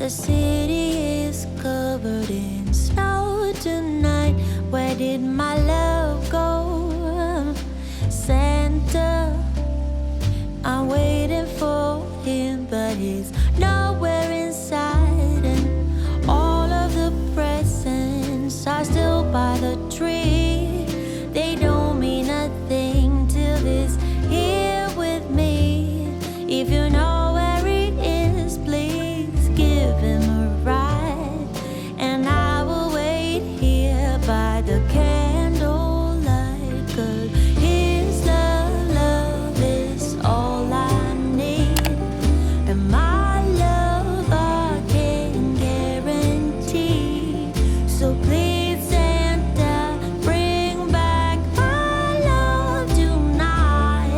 The city is covered in snow tonight. Where did my love go? Santa, I'm waiting for him, but he's nowhere inside. And all of the presents are still by the tree. They don't mean a thing till he's here with me. If you know where he is, please give him a ride. And I will wait here by the candlelight, 'cause his love is all I need. And my love I can guarantee. So please Santa, bring back my love tonight.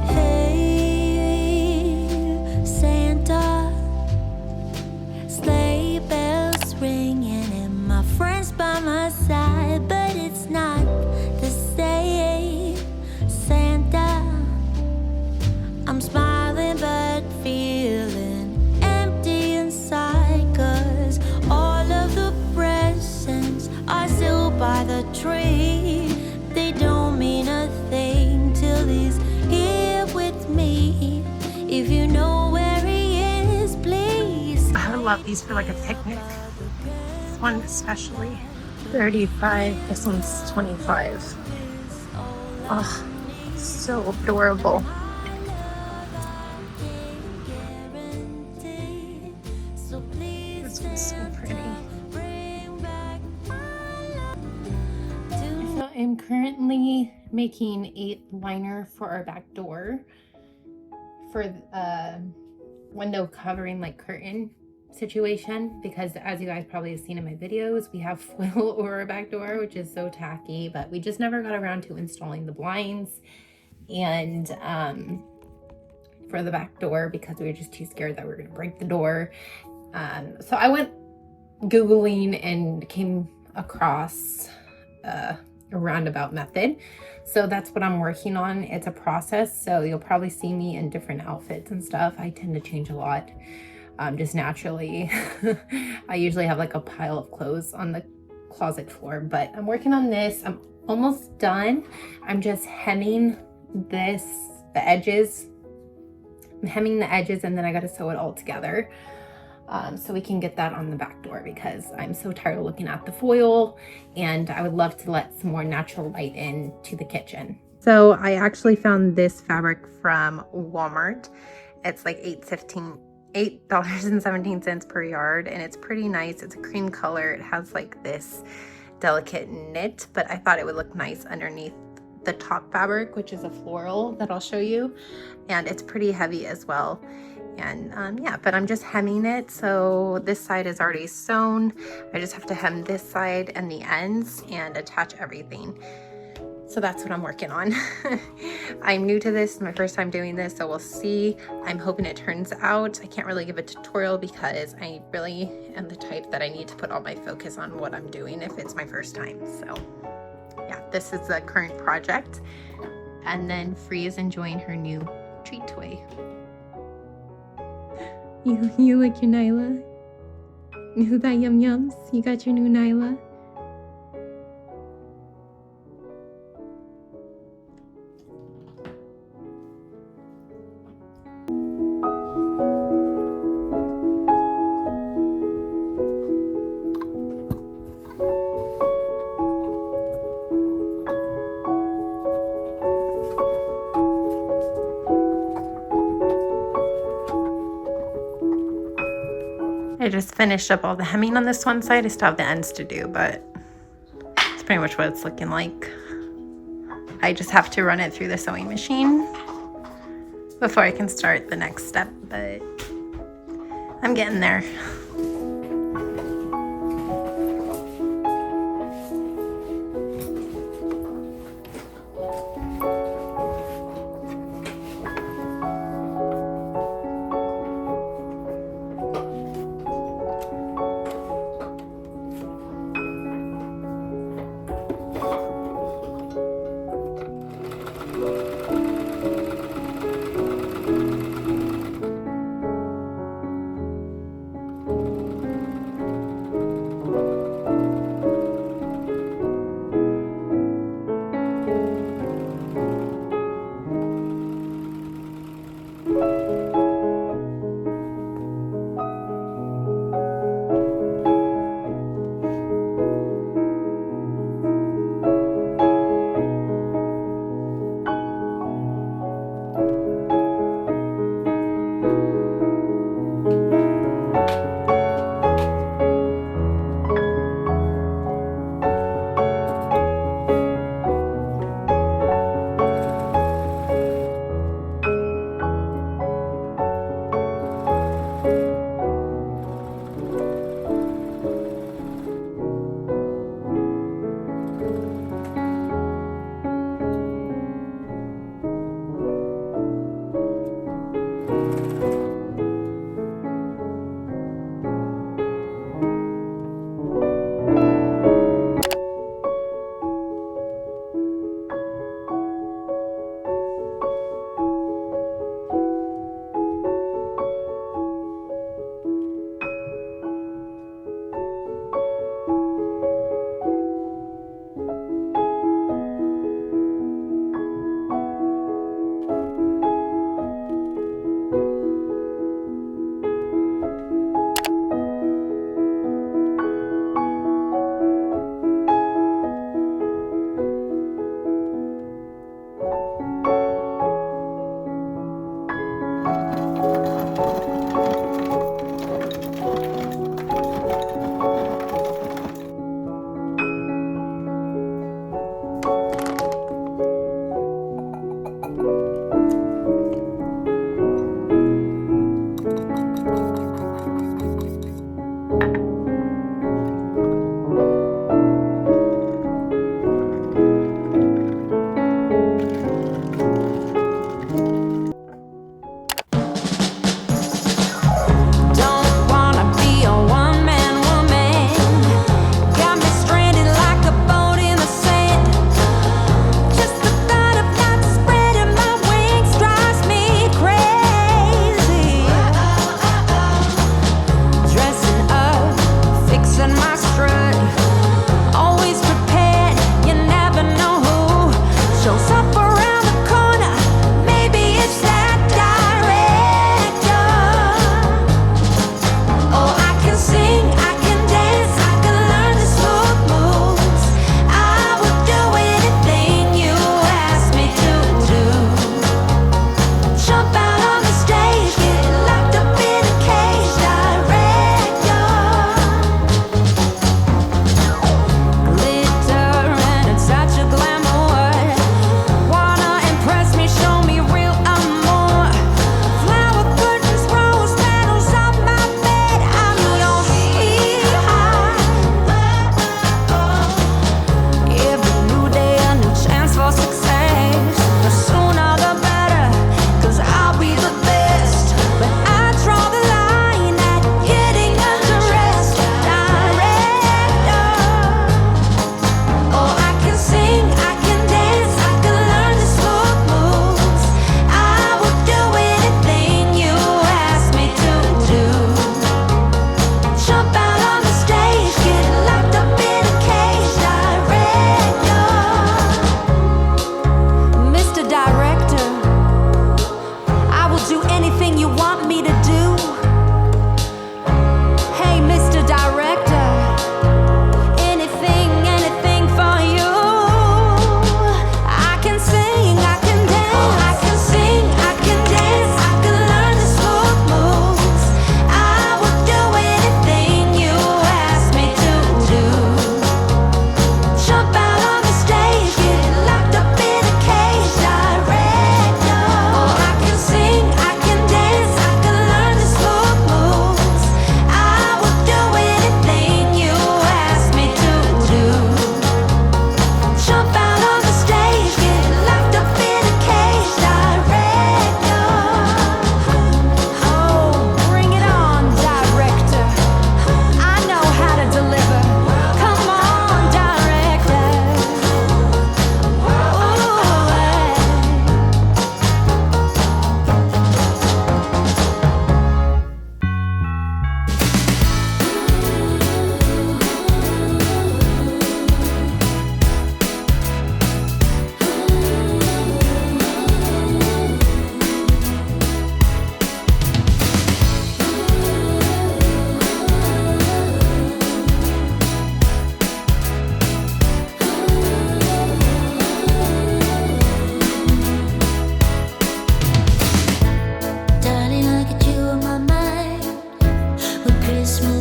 Hey, Santa, sleigh bells ringing and my friends by my side, but it's not the same. Santa, I'm smiling but feeling empty inside, 'cause all of the presents are still by the tree. They don't mean a thing till he's here with me. If you know where he is, please. I would love these for like a picnic. This one especially. 35. This one's 25. Oh, so adorable. This one's so pretty. So I'm currently making a liner for our back door for window covering, like curtain situation, because as you guys probably have seen in my videos, we have foil over our back door, which is so tacky, but we just never got around to installing the blinds and for the back door because we were just too scared that we were going to break the door. So I went Googling and came across a roundabout method. So that's what I'm working on. It's a process, so you'll probably see me in different outfits and stuff. I tend to change a lot, just naturally. I usually have like a pile of clothes on the closet floor, but I'm working on this. I'm almost done. I'm just hemming the edges. I'm hemming the edges and then I got to sew it all together. So we can get that on the back door, because I'm so tired of looking at the foil and I would love to let some more natural light into the kitchen. So I actually found this fabric from Walmart. It's like $8.17 per yard, and it's pretty nice. It's a cream color. It has like this delicate knit, but I thought it would look nice underneath the top fabric, which is a floral that I'll show you, and it's pretty heavy as well. And yeah, but I'm just hemming it. So this side is already sewn. I just have to hem this side and the ends and attach everything. So that's what I'm working on. I'm new to this, it's my first time doing this, so we'll see. I'm hoping it turns out. I can't really give a tutorial because I really am the type that I need to put all my focus on what I'm doing if it's my first time. So yeah, this is the current project. And then Free is enjoying her new treat toy. You like your Nyla? Who got yum yums? You got your new Nyla? I just finished up all the hemming on this one side. I still have the ends to do, but it's pretty much what it's looking like. I just have to run it through the sewing machine before I can start the next step, but I'm getting there.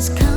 is coming.